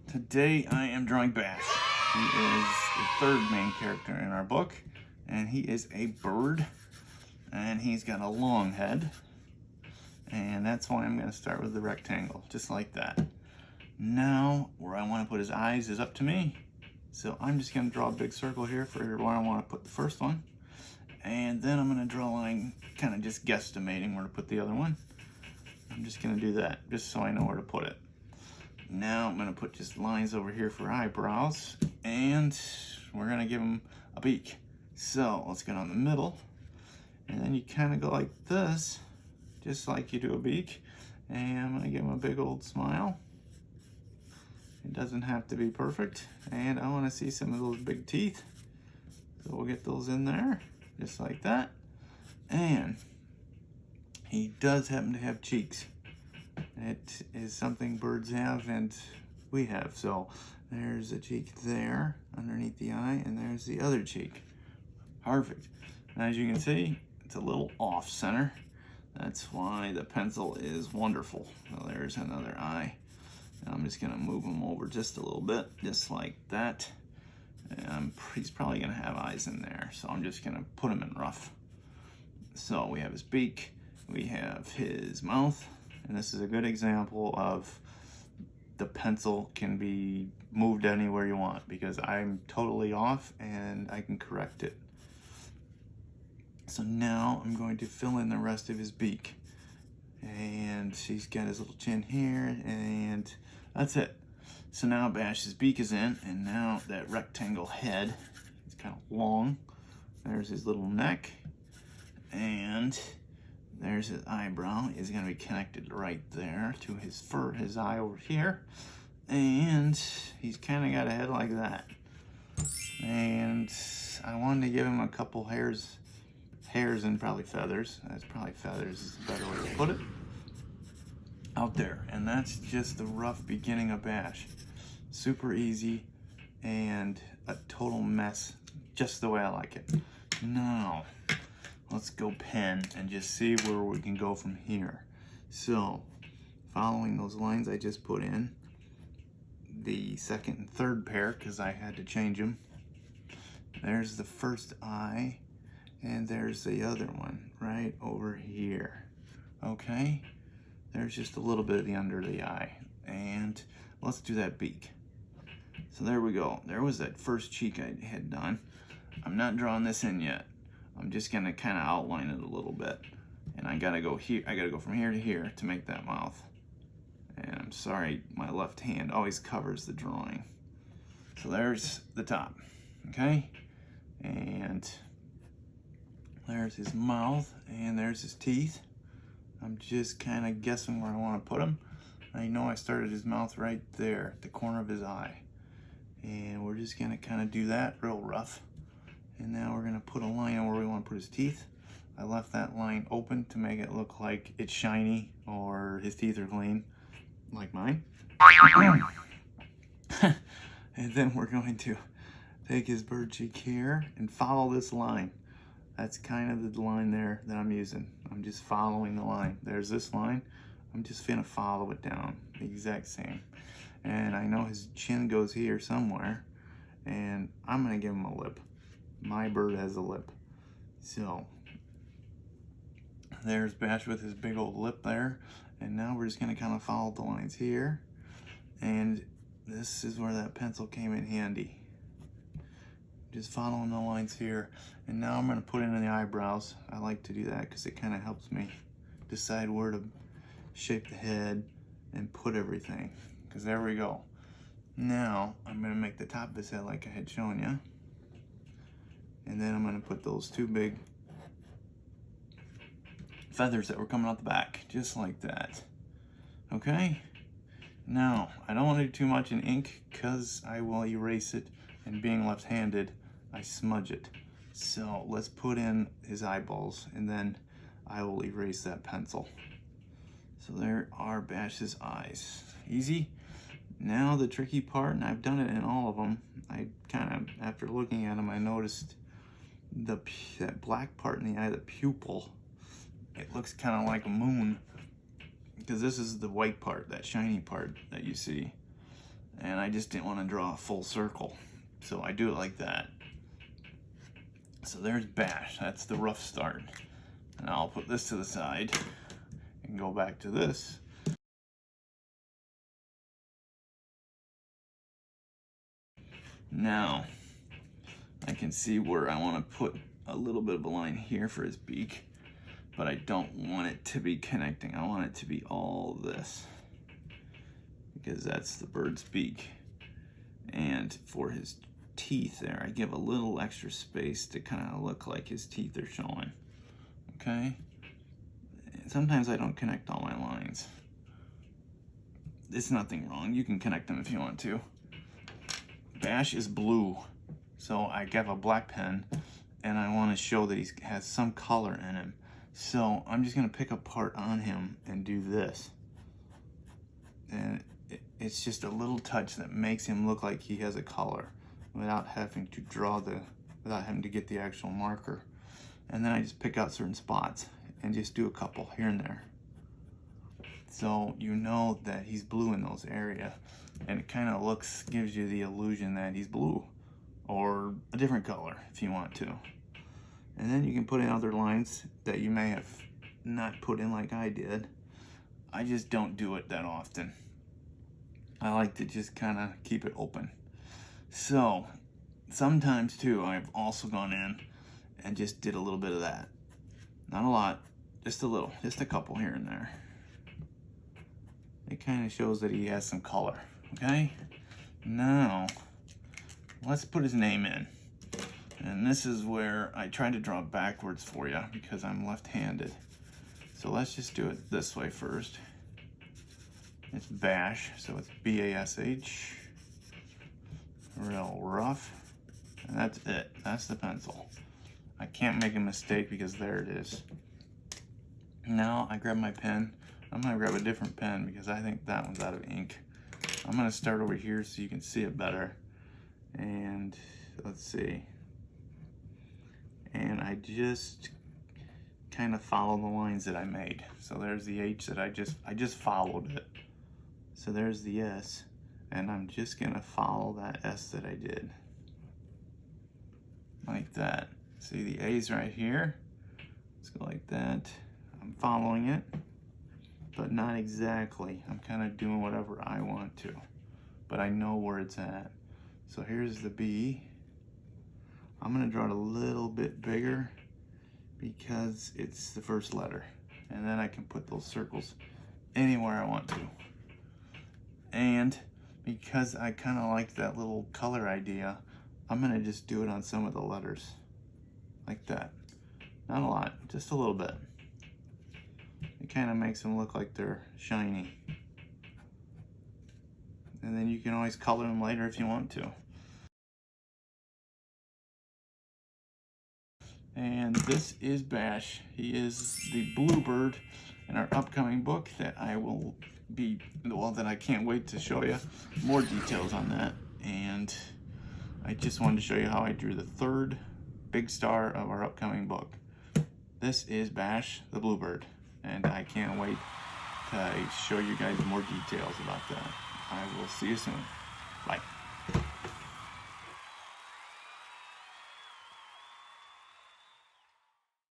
Today I am drawing Bash. He is the third main character in our book, and he is a bird, and he's got a long head, and that's why I'm going to start with the rectangle, just like that. Now, where I want to put his eyes is up to me, so I'm just going to draw a big circle here for where I want to put the first one, and then I'm going to draw a line, kind of just guesstimating where to put the other one. I'm just going to do that, just so I know where to put it. Now I'm going to put just lines over here for eyebrows, and we're going to give him a beak. So let's get on the middle, and then you kind of go like this, just like you do a beak, and I'm going to give him a big old smile. It doesn't have to be perfect, and I want to see some of those big teeth, so we'll get those in there, just like that. And he does happen to have cheeks. It is something birds have and we have. So there's a cheek there underneath the eye, and there's the other cheek. Perfect. And as you can see, it's a little off center. That's why the pencil is wonderful. So there's another eye. And I'm just going to move him over just a little bit, just like that. And he's probably going to have eyes in there, so I'm just going to put him in rough. So we have his beak, we have his mouth. And this is a good example of the pencil can be moved anywhere you want, because I'm totally off and I can correct it. So now I'm going to fill in the rest of his beak. And he's got his little chin here, and that's it. So now Bash's beak is in, and now that rectangle head is kind of long. There's his little neck, and there's his eyebrow. Is going to be connected right there to his fur, his eye over here. And he's kind of got a head like that. And I wanted to give him a couple hairs and probably feathers. That's probably feathers is a better way to put it. Out there. And that's just the rough beginning of Bash. Super easy and a total mess, just the way I like it. Now, let's go pen and just see where we can go from here. So, following those lines I just put in, the second and third pair, because I had to change them. There's the first eye, and there's the other one right over here. Okay? There's just a little bit of the under the eye. And let's do that beak. So there we go. There was that first cheek I had done. I'm not drawing this in yet. I'm just gonna kind of outline it a little bit, and I gotta go here. I gotta go from here to here to make that mouth. And I'm sorry, my left hand always covers the drawing. So there's the top, okay? And there's his mouth, and there's his teeth. I'm just kind of guessing where I want to put him. I know I started his mouth right there at the corner of his eye, and we're just gonna kind of do that real rough. And now we're gonna put a line on where we want to put his teeth. I left that line open to make it look like it's shiny or his teeth are clean, like mine. And then we're going to take his bird cheek here and follow this line. That's kind of the line there that I'm using. I'm just following the line. There's this line. I'm just gonna follow it down, the exact same. And I know his chin goes here somewhere, and I'm gonna give him a lip. My bird has a lip. So there's Bash with his big old lip there. And now we're just gonna kind of follow the lines here. And this is where that pencil came in handy. Just following the lines here. And now I'm gonna put in the eyebrows. I like to do that because it kind of helps me decide where to shape the head and put everything. Because there we go. Now I'm gonna make the top of his head like I had shown you. And then I'm gonna put those two big feathers that were coming out the back, just like that. Okay? Now, I don't want to do too much in ink because I will erase it, and being left-handed, I smudge it. So let's put in his eyeballs, and then I will erase that pencil. So there are Bash's eyes. Easy. Now the tricky part, and I've done it in all of them, I kind of, after looking at them, I noticed that black part in the eye, the pupil, it looks kind of like a moon, because this is the white part, that shiny part that you see. and I just didn't want to draw a full circle, so I do it like that. So there's Bash. That's the rough start. And I'll put this to the side and go back to this. Now I can see where I want to put a little bit of a line here for his beak, but I don't want it to be connecting. I want it to be all this, because that's the bird's beak. And for his teeth there, I give a little extra space to kind of look like his teeth are showing. Okay? And sometimes I don't connect all my lines. It's nothing wrong. You can connect them if you want to. Bash is blue, so I have a black pen, and I want to show that he has some color in him. So I'm just going to pick a part on him and do this. And it's just a little touch that makes him look like he has a color without having to without having to get the actual marker. And then I just pick out certain spots and just do a couple here and there. So you know that he's blue in those areas, and it kind of gives you the illusion that he's blue or a different color if you want to. And then you can put in other lines that you may have not put in like I did. I just don't do it that often. I like to just kind of keep it open. So sometimes too, I've also gone in and just did a little bit of that. Not a lot, just a little, just a couple here and there. It kind of shows that he has some color, okay? Now, let's put his name in. And this is where I try to draw backwards for you because I'm left-handed. So let's just do it this way first. It's Bash, so it's B-A-S-H. Real rough. And that's it. That's the pencil. I can't make a mistake because there it is. Now I grab my pen. I'm going to grab a different pen because I think that one's out of ink. I'm going to start over here so you can see it better. And let's see. And I just kind of follow the lines that I made. So there's the H that I just followed it. So there's the S, and I'm just gonna follow that S that I did. Like that. See the A's right here? Let's go like that. I'm following it, but not exactly. I'm kind of doing whatever I want to, but I know where it's at. So here's the B. I'm gonna draw it a little bit bigger because it's the first letter. And then I can put those circles anywhere I want to. And because I kind of like that little color idea, I'm gonna just do it on some of the letters. Like that. Not a lot, just a little bit. It kind of makes them look like they're shiny. And then you can always color them later if you want to. And this is Bash. He is the bluebird in our upcoming book that that I can't wait to show you more details on that. And I just wanted to show you how I drew the third big star of our upcoming book. This is Bash the bluebird, and I can't wait to show you guys more details about that. I will see you soon. Bye.